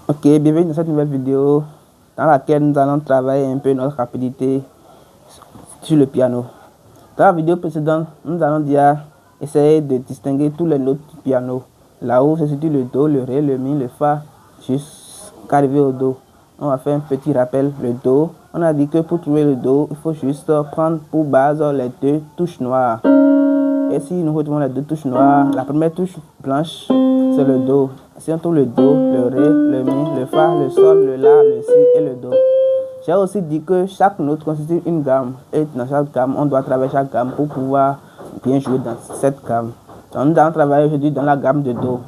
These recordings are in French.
Ok, bienvenue dans cette nouvelle vidéo dans laquelle nous allons travailler un peu notre rapidité sur le piano. Dans la vidéo précédente, nous allons déjà essayer de distinguer tous les notes du piano. Là-haut, c'est surtout le Do, le Ré, le Mi, le Fa, jusqu'à arriver au Do. On va faire un petit rappel. Le Do, on a dit que pour trouver le Do, il faut juste prendre pour base les deux touches noires. Et si nous retrouvons les deux touches noires, la première touche blanche, c'est le Do. Si on trouve le Do, le Ré, le Mi, le Fa, le Sol, le La, le Si et le Do. J'ai aussi dit que chaque note constitue une gamme. Et dans chaque gamme, on doit travailler chaque gamme pour pouvoir bien jouer dans cette gamme. Donc nous allons travailler aujourd'hui dans la gamme de Do.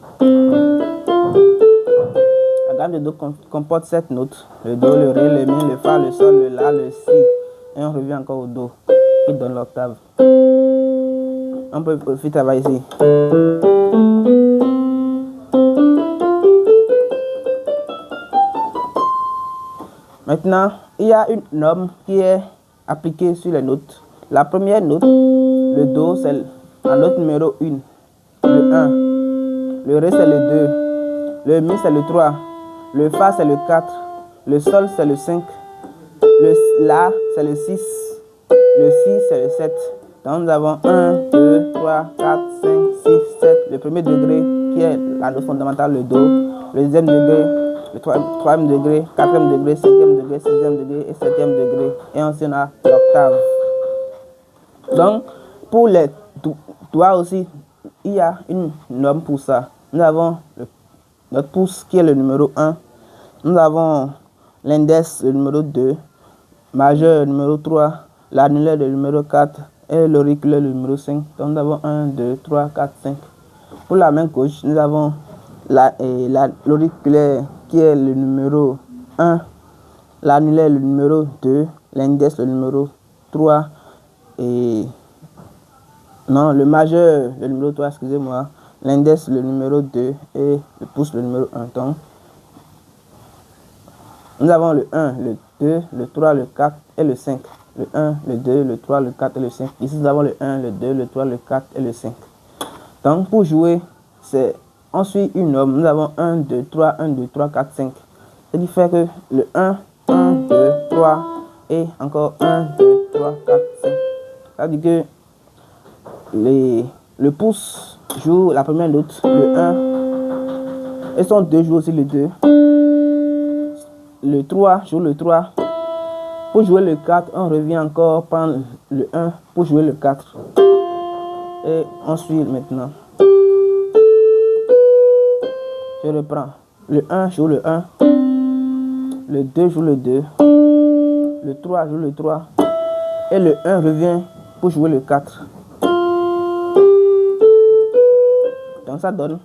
La gamme de Do comporte 7 notes. Le Do, le Ré, le Mi, le Fa, le Sol, le La, le Si. Et on revient encore au Do, qui donne l'octave. On peut aussi travailler ici. Maintenant, il y a une norme qui est appliquée sur les notes. La première note, le Do, c'est la note numéro 1, le 1. Le Ré, c'est le 2. Le Mi, c'est le 3. Le Fa, c'est le 4. Le Sol, c'est le 5. Le La, c'est le 6. Le Si, c'est le 7. Donc nous avons 1, 2, 3, 4, 5, 6, 7. Le premier degré qui est la note fondamentale, le Do. Le deuxième degré, le troisième degré, quatrième degré, cinquième degré, sixième degré et septième degré. Et ensuite on a l'octave. Donc pour les doigts aussi, il y a une norme pour ça. Nous avons notre pouce qui est le numéro 1. Nous avons l'index le numéro 2. Majeur le numéro 3. L'annulaire le numéro 4. Et l'auriculaire le numéro 5. Donc nous avons 1, 2, 3, 4, 5. Pour la main gauche, nous avons l'auriculaire qui est le numéro 1, l'annulaire le numéro 2, l'index le numéro 3 et non, le majeur le numéro 3, excusez-moi, l'index le numéro 2 et le pouce le numéro 1. Donc nous avons le 1, le 2, le 3, le 4 et le 5. Le 1, le 2, le 3, le 4 et le 5. Ici nous avons le 1, le 2, le 3, le 4 et le 5. Donc pour jouer, on suit une norme. Nous avons 1, 2, 3, 1, 2, 3, 4, 5. Ce qui fait que le 1, 1, 2, 3 et encore 1, 2, 3, 4, 5. Ça veut dire que le pouce joue la première note, le 1. Et son 2 joue aussi le 2. Le 3 joue le 3. Pour jouer le 4, on revient encore prendre le 1 pour jouer le 4. Et on suit maintenant. Je reprends. Le 1 joue le 1. Le 2 joue le 2. Le 3 joue le 3. Et le 1 revient pour jouer le 4. Donc ça donne.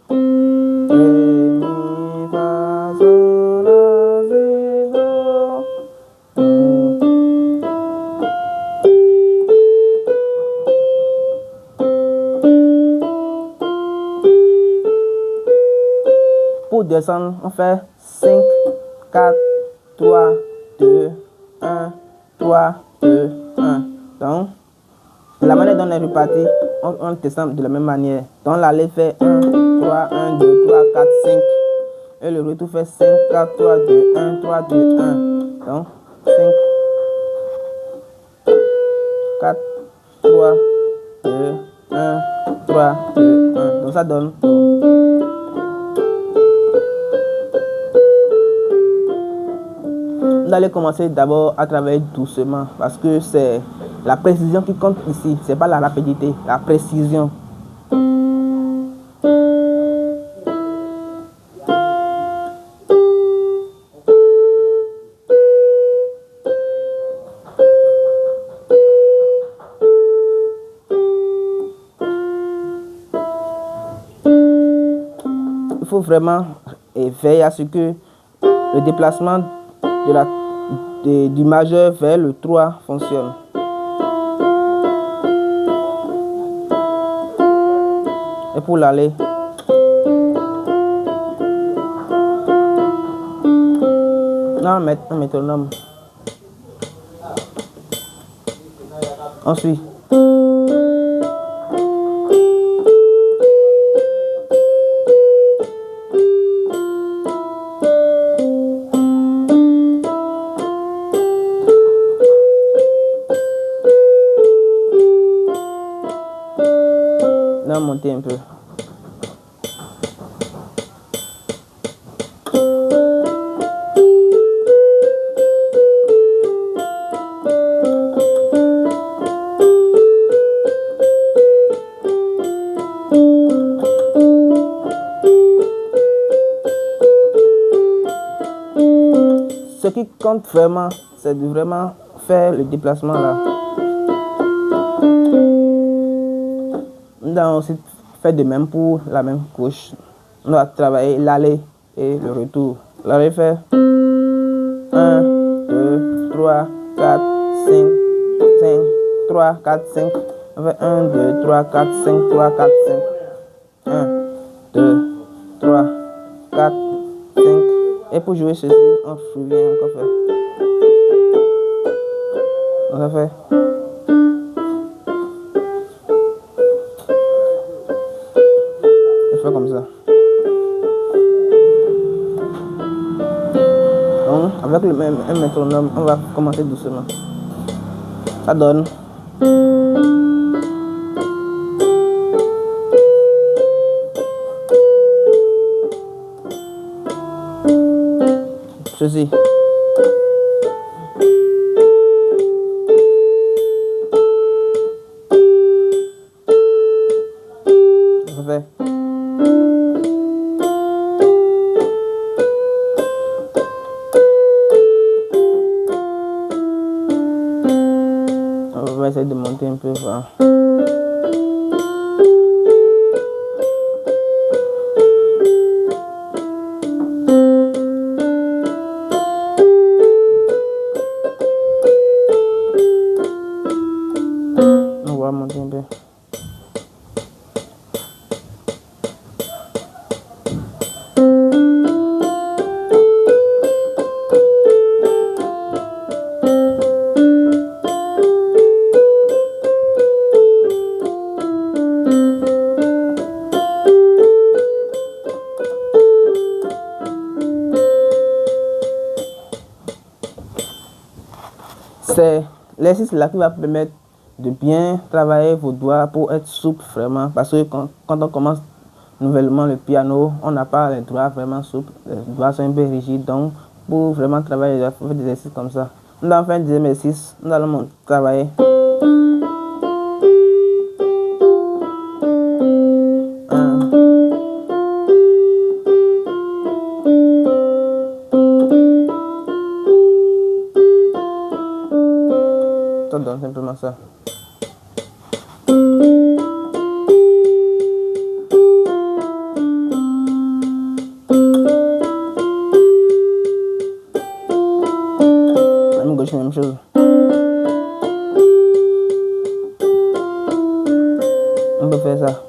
Pour descendre, on fait 5, 4, 3, 2, 1, 3, 2, 1. Donc, la manière dont on est reparti, on descend de la même manière. Donc, l'aller fait 1, 3, 1, 2, 3, 4, 5. Et le retour fait 5, 4, 3, 2, 1, 3, 2, 1. Donc, 5, 4, 3, 2, 1, 3, 2, 1. Donc, ça donne. Vous allez commencer d'abord à travailler doucement parce que c'est la précision qui compte ici, c'est pas la rapidité, la précision. Il faut vraiment veiller à ce que le déplacement du majeur vers le 3 fonctionne. Et pour l'aller, non, un métronome. On suit. monter un peu. Ce qui compte vraiment, c'est de vraiment faire le déplacement là. Nous allons aussi faire de même pour la même couche. On va travailler l'aller et le retour. Là, on va faire 1, 2, 3, 4, 5, 5, 3, 4, 5. On fait 1, 2, 3, 4, 5, 3, 4, 5. 1, 2, 3, 4, 5. Et pour jouer ceci, on revient encore faire. On va faire. On fait comme ça. Donc, avec le même métronome, on va commencer doucement. Ça donne. Ceci. Parfait. On va essayer de monter un peu. Voilà. On va monter un peu. C'est l'exercice là qui va permettre de bien travailler vos doigts pour être souple vraiment. Parce que quand on commence nouvellement le piano, on n'a pas les doigts vraiment souples. Les doigts sont un peu rigides. Donc, pour vraiment travailler, il faut faire des exercices comme ça. Nous allons faire un deuxième exercice. Nous allons travailler. Ça donne simplement ça. Même gauche, même chose. On peut faire ça.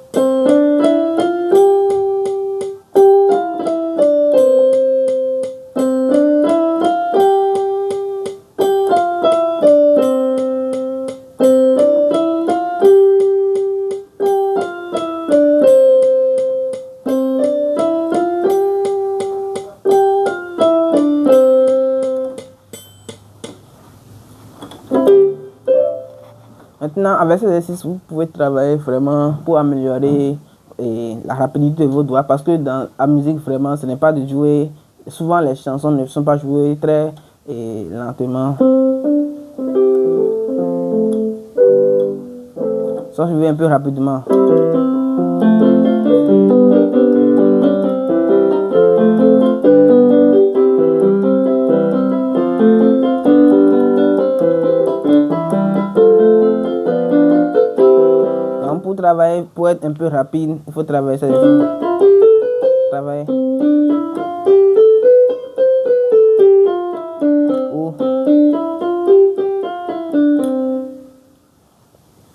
Maintenant, avec ces exercices, vous pouvez travailler vraiment pour améliorer la rapidité de vos doigts. Parce que dans la musique, vraiment, ce n'est pas de jouer. Souvent, les chansons ne sont pas jouées très lentement. Sont jouées un peu rapidement. Pour travailler, pour être un peu rapide, il faut travailler ça. Travailler.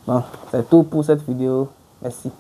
Bon, c'est tout pour cette vidéo. Merci.